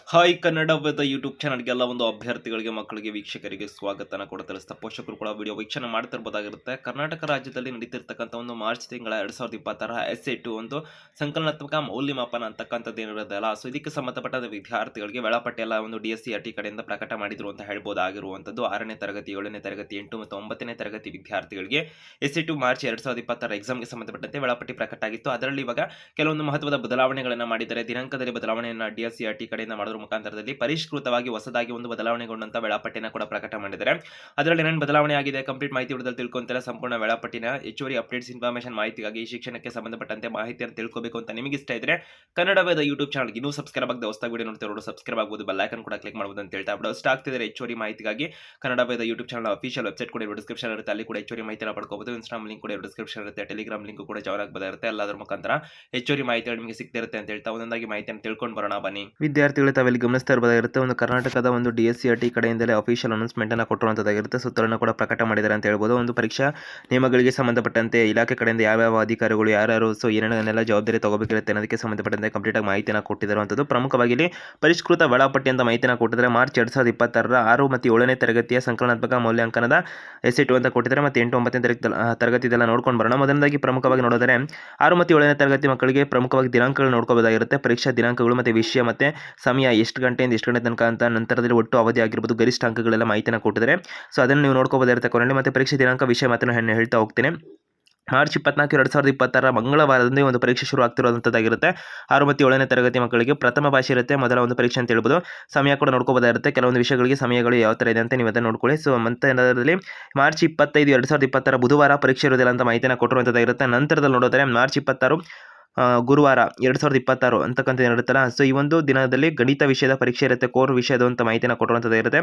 Hi ಕನ್ನಡದ YouTube ಚಾನಲ್ಗೆಲ್ಲ ಒಂದು ಅಭ್ಯರ್ಥಿಗಳಿಗೆ ಮಕ್ಕಳಿಗೆ ವೀಕ್ಷಕರಿಗೆ ಸ್ವಾಗತನ ಕೂಡ ತಿಳಿಸ್ತಾ ಪೋಷಕರು ಕೂಡ ವಿಡಿಯೋ ವೀಕ್ಷಣೆ ಮಾಡ್ತಿರ್ಬೋದಾಗಿರುತ್ತೆ. ಕರ್ನಾಟಕ ರಾಜ್ಯದಲ್ಲಿ ನಡೀತಿರ್ತಕ್ಕಂಥ ಒಂದು ಮಾರ್ಚ್ ತಿಂಗಳ 2020 ಎಸ್ಎ2 ಒಂದು ಸಂಕಲನಾತ್ಮಕ ಮೌಲ್ಯಮಾಪನ ಅಂತಕ್ಕಂಥದ್ದು ಏನಿರೋದಲ್ಲ, ಸೊ ಇದಕ್ಕೆ ಸಂಬಂಧಪಟ್ಟ ವಿದ್ಯಾರ್ಥಿಗಳಿಗೆ ವೇಳಾಪಟ್ಟಿ ಎಲ್ಲ ಒಂದು DSCRT ಕಡೆಯಿಂದ ಪ್ರಕಟ ಮಾಡಿದ್ರು ಅಂತ ಹೇಳ್ಬೋದಾಗಿರುವಂಥದ್ದು. 6ನೇ ತರಗತಿ 7ನೇ ತರಗತಿ 8 ಮತ್ತು 9ನೇ ತರಗತಿ ವಿದ್ಯಾರ್ಥಿಗಳಿಗೆ ಎಸ್ಎ2 ಮಾರ್ಚ್ 2020 ಎಕ್ಸಾಮ್ಗೆ ಸಂಬಂಧಪಟ್ಟಂತೆ ವೇಳಾಪಟ್ಟಿ ಪ್ರಕಟ ಆಗಿತ್ತು. ಅದರಲ್ಲಿ ಇವಾಗ ಕೆಲವೊಂದು ಮಹತ್ವದ ಬದಲಾವಣೆಗಳನ್ನು ಮಾಡಿದ್ದಾರೆ. ದಿನಾಂಕದಲ್ಲಿ ಬದಲಾವಣೆಯನ್ನು DSCRT ಕಡೆಯಿಂದ ಮಾಡೋದ್ರ ಮುಖಾಂತರದಲ್ಲಿ ಪರಿಷ್ಕೃತವಾಗಿ ಹೊಸದಾಗಿ ಒಂದು ಬದಲಾವಣೆಗೊಂಡಂತ ವೇಳಾಪಟ್ಟಿನ ಕೂಡ ಪ್ರಕಟ ಮಾಡಿದ್ದಾರೆ. ಅದರಲ್ಲಿ ಏನೇನು ಬದಲಾವಣೆ ಆಗಿದೆ ಕಂಪ್ಲೀಟ್ ಮಾಹಿತಿ ವಿಡಿಯೋದಲ್ಲಿ ತಿಳ್ಕೊಂತಾರೆ. ಸಂಪೂರ್ಣ ವೇಳಾಪಟ್ಟಿನ ಹೆಚ್ಚುವರಿ ಅಪ್ಡೇಟ್ಸ್ ಇನ್ಫಾರ್ಮೇಷನ್ ಮಾಹಿತಿಗಾಗಿ ಈ ಶಿಕ್ಷಣಕ್ಕೆ ಸಂಬಂಧಪಟ್ಟಂತೆ ಮಾಹಿತಿಯನ್ನು ತಿಳ್ಕೋಬೇಕು ಅಂತ ನಿಮಗೆ ಇಷ್ಟ ಇದ್ರೆ ಕನ್ನಡವೇದ ಯೂಟ್ಯೂಬ್ ಚಾನಲ್ಗೆ ಇನ್ನೂ ಸಬ್ಸ್ಕ್ರೈಬ್ ಆಗದೆ ಹೊಸದಾಗಿ ವಿಡಿಯೋ ನೋಡ್ತಿರೋರು ಸಬ್ಸ್ಕ್ರೈಬ್ ಆಗಬಹುದು, ಬೆಲ್ ಐಕಾನ್ ಕೂಡ ಕ್ಲಿಕ್ ಮಾಡಬಹುದು ಅಂತ ಹೇಳ್ತಾ ವಿಡಿಯೋ ಇಷ್ಟ ಆಗ್ತಿದ್ರೆ ಹೆಚ್ಚುವರಿ ಮಾಹಿತಿಗಾಗಿ Kannada Veda YouTube channel official website ಕೂಡ ಡಿಸ್ಕ್ರಿಪ್ಷನ್ ಇರುತ್ತೆ, ಅಲ್ಲಿ ಕೂಡ ಹೆಚ್ಚುವರಿ ಮಾಹಿತಿನ ಪಡ್ಕೋಬಹುದು. ಇನ್ಸ್ಟಾಗ್ರಾಮ್ ಲಿಂಕ್ ಕೂಡ ಡಿಸ್ಕ್ರಿಪ್ಷನ್ ಇರುತ್ತೆ, ಟೆಲಿಗ್ರಾಮ್ ಲಿಂಕ್ ಕೂಡ ಜಾಯ್ನ್ ಆಗಬಹುದಿರುತ್ತೆ. ಎಲ್ಲದರ ಮುಖಾಂತರ ಹೆಚ್ಚುವರಿ ಮಾಹಿತಿಗಳು ನಿಮಗೆ ಸಿಗ್ತಿರುತ್ತೆ ಅಂತ ಹೇಳ್ತಾ ಒಂದೊಂದಾಗಿ ಮಾಹಿತಿಯನ್ನು ತಿಳ್ಕೊಂಡು ಬರೋಣ ಬನ್ನಿ. ವಿದ್ಯಾರ್ಥಿಗಳು ತಾವೆಲ್ಲಿ ಗಮನಿಸ್ತಾ ಇರಬಹುದಾಗಿರುತ್ತೆ, ಒಂದು ಕರ್ನಾಟಕದ ಒಂದು DSCRT ಕಡೆಯಿಂದಲೇ ಅಫಿಷಿಯಲ್ ಅನೌನ್ಸ್ಮೆಂಟ್ ಅನ್ನು ಕೊಟ್ಟಿರುವಂತದ್ದಾಗಿರುತ್ತೆ. ಸುತ್ತಲೂ ಕೂಡ ಪ್ರಕಟ ಮಾಡಿದ್ದಾರೆ ಅಂತ ಹೇಳ್ಬೋದು. ಒಂದು ಪರೀಕ್ಷಾ ನಿಯಮಗಳಿಗೆ ಸಂಬಂಧಪಟ್ಟಂತೆ ಇಲಾಖೆ ಕಡೆಯಿಂದ ಯಾವ ಅಧಿಕಾರಿಗಳು ಯಾರು ಸೊ ಏನೇನೆಲ್ಲ ಜವಾಬ್ದಾರಿ ತಗೋಬೇಕಿರುತ್ತೆ ಅನ್ನೋದಕ್ಕೆ ಸಂಬಂಧಪಟ್ಟಂತೆ ಕಂಪ್ಲೀಟ್ ಆಗಿ ಮಾಹಿತಿಯನ್ನು ಕೊಟ್ಟಿರುವಂಥದ್ದು. ಪ್ರಮುಖವಾಗಿ ಇಲ್ಲಿ ಪರಿಷ್ಕೃತ ವೇಳಾಪಟ್ಟಿ ಅಂತ ಮಾಹಿತಿಯನ್ನು ಕೊಟ್ಟಿದ್ದಾರೆ. ಮಾರ್ಚ್ 2020 6 ಮತ್ತು 7ನೇ ತರಗತಿಯ ಸಂಕಲನಾತ್ಮಕ ಮೌಲ್ಯಾಂಕನದ ಎಸ್ಎ2 ಅಂತ ಕೊಟ್ಟಿದ್ದಾರೆ. ಮತ್ತು 8 9ನೇ ತರಗತಿ ಇದೆಲ್ಲ ನೋಡ್ಕೊಂಡು ಬರೋಣ. ಮೊದಲನೇದಾಗಿ ಪ್ರಮುಖವಾಗಿ ನೋಡಿದರೆ 6 ಮತ್ತು 7ನೇ ತರಗತಿ ಮಕ್ಕಳಿಗೆ ಪ್ರಮುಖವಾಗಿ ದಿನಾಂಕಗಳು ನೋಡ್ಕೋಬಹುದಾಗಿರುತ್ತೆ. ಪರೀಕ್ಷಾ ದಿನಾಂಕಗಳು ಮತ್ತು ವಿಷಯ ಮತ್ತು ಸಮಯ ಎಷ್ಟು ಗಂಟೆಯಿಂದ ಎಷ್ಟು ಗಂಟೆ ತನಕ ಅಂತ, ನಂತರದಲ್ಲಿ ಒಟ್ಟು ಅವಧಿ ಆಗಿರ್ಬೋದು, ಗರಿಷ್ಠ ಅಂಕಗಳೆಲ್ಲ ಮಾಹಿತಿಯನ್ನು ಕೊಟ್ಟಿದ್ದಾರೆ. ಸೊ ಅದನ್ನು ನೀವು ನೋಡ್ಕೋಬೋದಿರುತ್ತೆ ಕೊನೆಯಲ್ಲಿ. ಮತ್ತು ಪರೀಕ್ಷೆ ದಿನಾಂಕ ವಿಷಯ ಮಾತನ್ನು ಹೇಳ್ತಾ ಹೋಗ್ತೇನೆ. ಮಾರ್ಚ್ 24 2020 ಮಂಗಳವಾರದಂದೇ ಒಂದು ಪರೀಕ್ಷೆ ಶುರು ಆಗ್ತಿರೋದಂಥದ್ದಾಗಿರುತ್ತೆ. 6 ಮತ್ತು 7ನೇ ತರಗತಿ ಮಕ್ಕಳಿಗೆ ಪ್ರಥಮ ಭಾಷೆ ಇರುತ್ತೆ, ಮೊದಲ ಒಂದು ಪರೀಕ್ಷೆ ಅಂತ ಹೇಳ್ಬೋದು. ಸಮಯ ಕೂಡ ನೋಡ್ಕೋಬೋದಾಗಿರುತ್ತೆ. ಕೆಲವೊಂದು ವಿಷಯಗಳಿಗೆ ಸಮಯಗಳು ಯಾವ ಥರ ಇದೆ ಅಂತ ನೀವು ಅದನ್ನು ನೋಡ್ಕೊಳ್ಳಿ. ಸೊ ಮತ್ತೆ ಅದರಲ್ಲಿ ಮಾರ್ಚ್ 25 2020 ಬುಧವಾರ ಪರೀಕ್ಷೆ ಇರೋದಿಲ್ಲ ಅಂತ ಮಾಹಿತಿಯನ್ನು ಕೊಟ್ಟಿರುವಂಥದ್ದಾಗಿರುತ್ತೆ. ನಂತರದಲ್ಲಿ ನೋಡೋದಾದ್ರೆ ಮಾರ್ಚ್ 26 ಗುರುವಾರ 2026 ಅಂತಕ್ಕಂಥ ಏನಿರುತ್ತಲ್ಲ, ಸೊ ಈ ಒಂದು ದಿನದಲ್ಲಿ ಗಣಿತ ವಿಷಯದ ಪರೀಕ್ಷೆ ಇರುತ್ತೆ, ಕೋರ್ ವಿಷಯದ ಅಂತ ಮಾಹಿತಿನ ಕೊಟ್ಟಿರುವಂಥದ್ದು.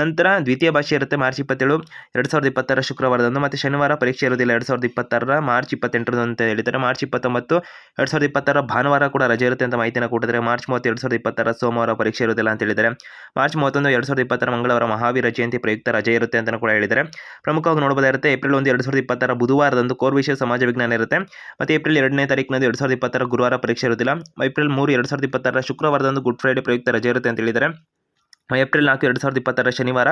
ನಂತರ ದ್ವಿತೀಯ ಭಾಷೆ ಇರುತ್ತೆ ಮಾರ್ಚ್ 27 2020 ಶುಕ್ರವಾರದಂದು. ಮತ್ತು ಶನಿವಾರ ಪರೀಕ್ಷೆ ಇರೋದಿಲ್ಲ 2020 ಮಾರ್ಚ್ 28 ಅಂತ ಹೇಳಿದ್ದಾರೆ. ಮಾರ್ಚ್ 29 2020 ಭಾನುವಾರ ಕೂಡ ರಜೆ ಇರುತ್ತೆ ಅಂತ ಮಾಹಿತಿನ ಕೊಟ್ಟಿದ್ದಾರೆ. ಮಾರ್ಚ್ 30 2020 ಸೋಮವಾರ ಪರೀಕ್ಷೆ ಇರೋದಿಲ್ಲ ಅಂತ ಹೇಳಿದ್ದಾರೆ. ಮಾರ್ಚ್ 31 2020 ಮಂಗಳವಾರ ಮಹಾವೀರ ಜಯಂತಿ ಪ್ರಯುಕ್ತ ರಜೆ ಇರುತ್ತೆ ಅಂತ ಕೂಡ ಹೇಳಿದ್ದಾರೆ. ಪ್ರಮುಖವಾಗಿ ನೋಡಬಹುದಾಗಿರುತ್ತೆ ಏಪ್ರಿಲ್ 1 2020 ಬುಧವಾರದಂದು ಕೋರ್ ವಿಷಯ ಸಮಾಜ ವಿಜ್ಞಾನ ಇರುತ್ತೆ. ಮತ್ತು ಏಪ್ರಿಲ್ 2ನೇ ತಾರೀಕಿನಂದು 2020 ಗುರುವಾರ ಪರೀಕ್ಷೆ ಇರುವುದಿಲ್ಲ. ಏಪ್ರಿಲ್ 3 2020 ಶುಕ್ರವಾರದಂದು ಗುಡ್ ಫ್ರೈಡೆ ಪ್ರಯುಕ್ತ ರಜೆ ಇರುತ್ತೆ ಅಂತ ಹೇಳಿದ್ದಾರೆ. ಏಪ್ರಿಲ್ 4 2020 ಶನಿವಾರ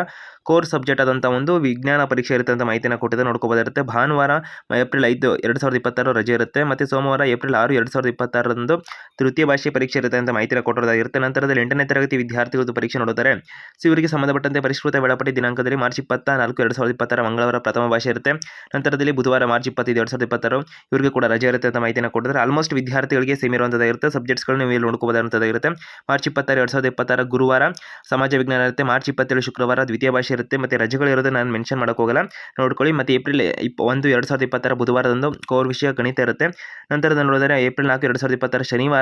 ಕೋರ್ ಸಬ್ಜೆಕ್ಟ್ ಆದಂಥ ಒಂದು ವಿಜ್ಞಾನ ಪರೀಕ್ಷೆ ಇರುತ್ತೆ ಅಂತ ಮಾಹಿತಿನ ಕೊಟ್ಟಿದೆ, ನೋಡ್ಕೋಬೋದಿರುತ್ತೆ. ಭಾನುವಾರ ಏಪ್ರಿಲ್ 5 2020 ರಜೆ ಇರುತ್ತೆ. ಮತ್ತು ಸೋಮವಾರ ಏಪ್ರಿಲ್ 6 2020 ತೃತೀಯ ಭಾಷೆ ಪರೀಕ್ಷೆ ಇರುತ್ತೆ ಅಂತ ಮಾಹಿತಿನ ಕೊಟ್ಟಿರೋದಾಗಿರುತ್ತೆ. ನಂತರದಲ್ಲಿ 8ನೇ ತರಗತಿ ವಿದ್ಯಾರ್ಥಿಗಳು ಪರೀಕ್ಷೆ ನೋಡುತ್ತಾರೆ. ಸೊ ಇವರಿಗೆ ಸಂಬಂಧಪಟ್ಟಂತೆ ಪರಿಷ್ಕೃತ ವೇಳಾಪಟ್ಟಿ ದಿನಾಂಕದಲ್ಲಿ ಮಾರ್ಚ್ 24 2020 ಮಂಗಳವಾರ ಪ್ರಥಮ ಭಾಷೆ ಇರುತ್ತೆ. ನಂತರದಲ್ಲಿ ಬುಧವಾರ ಮಾರ್ಚ್ 25 2020 ಇವರಿಗೆ ಕೂಡ ರಜೆ ಇರುತ್ತೆ ಅಂತ ಮಾಹಿತಿನ ಕೊಟ್ಟಿದ್ದಾರೆ. ಆಲ್ಮೋಸ್ಟ್ ವಿದ್ಯಾರ್ಥಿಗಳಿಗೆ ಸೇಮ್ ಇರುವಂಥದ್ದಾಗಿರುತ್ತೆ. ಸಬ್ಜೆಕ್ಟ್ಸ್ಗಳು ನೀವು ಇಲ್ಲಿ ನೋಡ್ಕೋಬೋದಾಗಿರುತ್ತೆ. ಮಾರ್ಚ್ 26 2020 ಗುರುವಾರ ಸಮಾಜ ವಿಜ್ಞಾನ ಇರುತ್ತೆ. ಮಾರ್ಚ್ 27 ಶುಕ್ರವಾರ ದ್ವಿತೀಯ ಭಾಷೆ ಇರುತ್ತೆ. ಮತ್ತು ರಜೆಗಳು ಇರೋದು ನಾನು ಮೆನ್ಷನ್ ಮಾಡೋಕೆ ಹೋಗಲ್ಲ, ನೋಡ್ಕೊಳ್ಳಿ. ಮತ್ತು ಏಪ್ರಿಲ್ 1 2020 ಬುಧವಾರದಂದು ಕೋರ್ ವಿಷಯ ಗಣಿತ ಇರುತ್ತೆ. ನಂತರದಲ್ಲಿ ನೋಡಿದರೆ ಏಪ್ರಿಲ್ 4 2020 ಶನಿವಾರ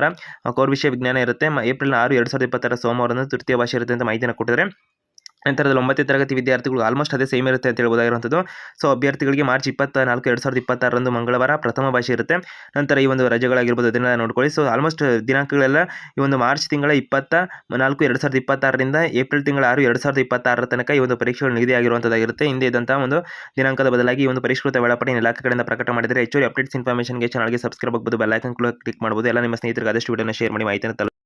ಕೋರ್ ವಿಷಯ ವಿಜ್ಞಾನ ಇರುತ್ತೆ. ಏಪ್ರಿಲ್ 6 2020 ಸೋಮವಾರದಂದು ತೃತೀಯ ಭಾಷೆ ಇರುತ್ತೆ ಅಂತ ಮಾಹಿತಿನ ಕೊಟ್ಟಿದ್ದಾರೆ. ನಂತರದಲ್ಲಿ 9ನೇ ತರಗತಿ ವಿದ್ಯಾರ್ಥಿಗಳು ಆಲ್ಮೋಸ್ಟ್ ಅದೇ ಸೇಮ್ ಇರುತ್ತೆ ಅಂತ ಹೇಳ್ಬೋದಾಗಿರುವಂಥದ್ದು. ಸೊ ಅಭ್ಯರ್ಥಿಗಳಿಗೆ ಮಾರ್ಚ್ 24 2026 ಮಂಗಳವಾರ ಪ್ರಥಮ ಭಾಷೆ ಇರುತ್ತೆ. ನಂತರ ಈ ಒಂದು ರಜೆಗಳಾಗಿರ್ಬೋದು ಅದನ್ನೆಲ್ಲ ನೋಡ್ಕೊಳ್ಳಿ. ಸೊ ಆಲ್ಮೋಸ್ಟ್ ದಿನಾಂಕಗಳೆಲ್ಲ ಈ ಒಂದು ಮಾರ್ಚ್ ತಿಂಗಳ 24 2026 ಏಪ್ರಿಲ್ ತಿಂಗಳ 6 2026 ತನಕ ಈ ಒಂದು ಪರೀಕ್ಷೆಗಳು ನಿಗದಿಯಾಗಿರುವಂಥದ್ದಾಗಿರುತ್ತೆ. ಹಿಂದೆ ಇದ್ದಂಥ ಒಂದು ದಿನಾಂಕದ ಬದಲಾಗಿ ಈ ಒಂದು ಪರಿಷ್ಕೃತ ವೇಳಾಪಟ್ಟಿ ಇಲಾಖೆ ಕಡೆಯಿಂದ ಪ್ರಕಟ ಮಾಡಿದರೆ ಹೆಚ್ಚುವರಿ ಅಪ್ಡೇಟ್ಸ್ ಇನ್ಫಾರ್ಮೇಷನ್ಗೆ ಚಾನಲ್ಗೆ ಸಬ್ಸ್ಕ್ರೈಬ್ ಆಗಬಹುದು, ಬೆಲ್ ಐಕಾನ್ ಕ್ಲಿಕ್ ಮಾಡಬಹುದು. ಎಲ್ಲ ನಿಮ್ಮ ಸ್ನೇಹಿತರಿಗೆ ಆದಷ್ಟು ವಿಡಿಯೋನ ಶೇರ್ ಮಾಡಿ ಮಾಹಿತಿಯನ್ನು